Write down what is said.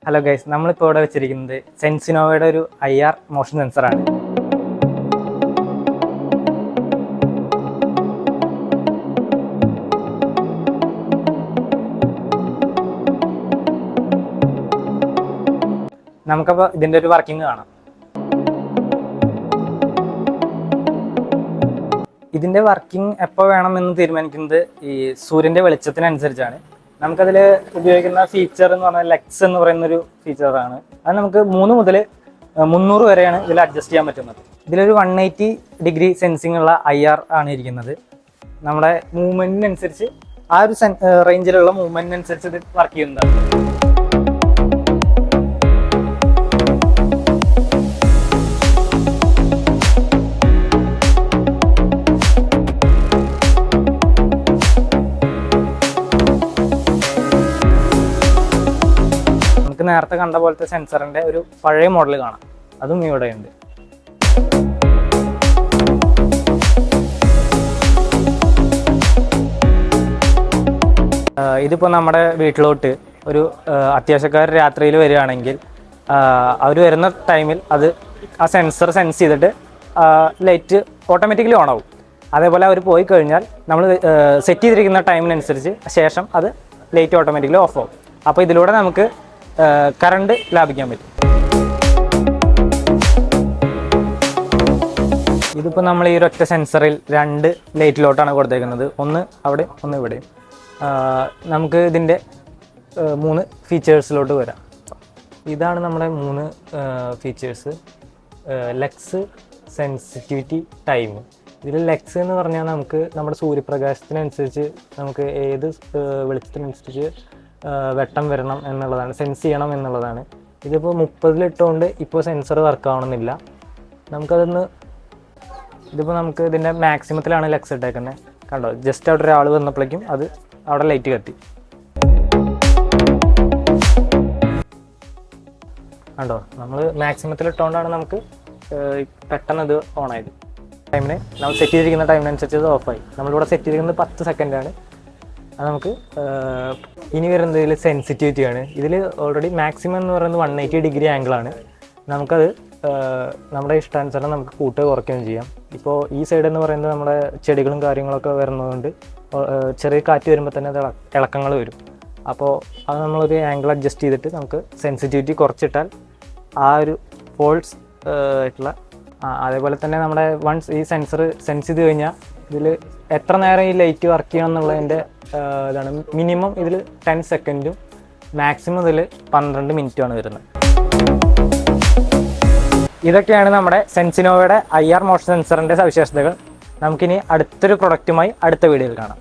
Hello guys, നമ്മളിപ്പോൾ ഇവിടെ വെച്ചിരിക്കുന്നത് സെൻസിനോവയുടെ ഒരു IR മോഷൻ സെൻസറാണ്. നമുക്കപ്പോൾ ഇതിൻ്റെ ഒരു വർക്കിംഗ് കാണാം. ഇതിൻ്റെ വർക്കിംഗ് എപ്പോൾ വേണമെന്ന് തീരുമാനിക്കുന്നത് ഈ സൂര്യൻ്റെ വെളിച്ചത്തിനനുസരിച്ചാണ്. നമുക്കതിൽ ഉപയോഗിക്കുന്ന ഫീച്ചർ എന്ന് പറഞ്ഞാൽ ലെക്സ് എന്ന് പറയുന്നൊരു ഫീച്ചറാണ്. അത് നമുക്ക് 3 മുതൽ 300 വരെയാണ് ഇതിൽ അഡ്ജസ്റ്റ് ചെയ്യാൻ പറ്റുന്നത്. ഇതിലൊരു 180 ഡിഗ്രി സെൻസിങ് ഉള്ള IR ആണ് ഇരിക്കുന്നത്. നമ്മുടെ മൂവ്മെൻറ്റിനനുസരിച്ച് ആ ഒരു റേഞ്ചിലുള്ള മൂവ്മെൻറ്റിനനുസരിച്ച് ഇത് വർക്ക് ചെയ്യുന്നതാണ്. നേരത്തെ കണ്ട പോലത്തെ സെൻസറിൻ്റെ ഒരു പഴയ മോഡൽ കാണാം, അതും ഇവിടെയുണ്ട്. ഇതിപ്പോൾ നമ്മുടെ വീട്ടിലോട്ട് ഒരു അത്യാവശ്യക്കാർ രാത്രിയിൽ വരികയാണെങ്കിൽ അവർ വരുന്ന ടൈമിൽ അത് ആ സെൻസർ സെൻസ് ചെയ്തിട്ട് ലൈറ്റ് ഓട്ടോമാറ്റിക്കലി ഓൺ ആവും. അതേപോലെ അവർ പോയി കഴിഞ്ഞാൽ നമ്മൾ സെറ്റ് ചെയ്തിരിക്കുന്ന ടൈമിനനുസരിച്ച് ശേഷം അത് ലൈറ്റ് ഓട്ടോമാറ്റിക്കലി ഓഫ് ആവും. അപ്പോൾ ഇതിലൂടെ നമുക്ക് കറണ്ട് ലാഭിക്കാൻ പറ്റും. ഇതിപ്പോൾ നമ്മൾ ഈ ഒരൊറ്റ സെൻസറിൽ 2 ലൈറ്റിലോട്ടാണ് കൊടുത്തേക്കുന്നത്, ഒന്ന് അവിടെ ഒന്ന് ഇവിടെ. നമുക്ക് ഇതിൻ്റെ 3 ഫീച്ചേഴ്സിലോട്ട് വരാം. ഇതാണ് നമ്മുടെ 3 ഫീച്ചേഴ്സ്: ലെക്സ്, സെൻസിറ്റിവിറ്റി, ടൈം. ഇതിൽ ലെക്സ് എന്ന് പറഞ്ഞാൽ നമുക്ക് നമ്മുടെ സൂര്യപ്രകാശത്തിനനുസരിച്ച് നമുക്ക് ഏത് വെളിച്ചത്തിനനുസരിച്ച് വെട്ടം വരണം എന്നുള്ളതാണ്, സെൻസ് ചെയ്യണം എന്നുള്ളതാണ്. ഇതിപ്പോൾ 30 ഇട്ടുകൊണ്ട് ഇപ്പോൾ സെൻസർ വർക്ക് ആവണമെന്നില്ല. ഇതിപ്പോൾ നമുക്ക് ഇതിൻ്റെ മാക്സിമത്തിലാണ് ലെക്സ് ഇട്ടേക്കുന്നത്. കണ്ടോ, ജസ്റ്റ് അവിടെ ഒരാൾ വന്നപ്പോഴേക്കും അത് അവിടെ ലൈറ്റ് കത്തി. കണ്ടോ, നമ്മൾ മാക്സിമത്തിൽ ഇട്ടുകൊണ്ടാണ് നമുക്ക് പെട്ടെന്ന് ഇത് ഓണായത്. ടൈമിന് നമ്മൾ സെറ്റ് ചെയ്തിരിക്കുന്ന ടൈമിനനുസരിച്ച് ഇത് ഓഫായി. നമ്മളിവിടെ സെറ്റ് ചെയ്തിരിക്കുന്നത് 10 സെക്കൻഡാണ്. അത് നമുക്ക് ഇനി വരുന്നത് ഇതിൽ സെൻസിറ്റിവിറ്റിയാണ്. ഇതിൽ ഓൾറെഡി മാക്സിമം എന്ന് പറയുന്നത് 180 ഡിഗ്രി ആംഗിളാണ്. നമുക്കത് നമ്മുടെ ഇഷ്ടാനുസരണം നമുക്ക് കൂട്ടുക കുറയ്ക്കുകയും ചെയ്യാം. ഇപ്പോൾ ഈ സൈഡ് എന്ന് പറയുന്നത് നമ്മുടെ ചെടികളും കാര്യങ്ങളൊക്കെ വരുന്നതുകൊണ്ട് ചെറിയ കാറ്റ് വരുമ്പോൾ തന്നെ അത് ഇളക്കങ്ങൾ വരും. അപ്പോൾ അത് നമ്മളൊരു ആംഗിൾ അഡ്ജസ്റ്റ് ചെയ്തിട്ട് നമുക്ക് സെൻസിറ്റിവിറ്റി കുറച്ചിട്ടാൽ ആ ഒരു ഫോൾസ് ആയിട്ടുള്ള അതേപോലെ തന്നെ നമ്മുടെ വൺസ് ഈ സെൻസർ സെൻസ് ചെയ്ത് കഴിഞ്ഞാൽ ഇതിൽ എത്ര നേരം ഈ ലൈറ്റ് വർക്ക് ചെയ്യണം എന്നുള്ളതിൻ്റെ ഇതാണ്. മിനിമം ഇതിൽ 10 സെക്കൻഡും മാക്സിമം ഇതിൽ 12 മിനിറ്റുമാണ് വരുന്നത്. ഇതൊക്കെയാണ് നമ്മുടെ സെൻസിനോവയുടെ IR മോഷൻ സെൻസറിൻ്റെ സവിശേഷതകൾ. നമുക്കിനി അടുത്തൊരു പ്രൊഡക്റ്റുമായി അടുത്ത വീഡിയോയിൽ കാണാം.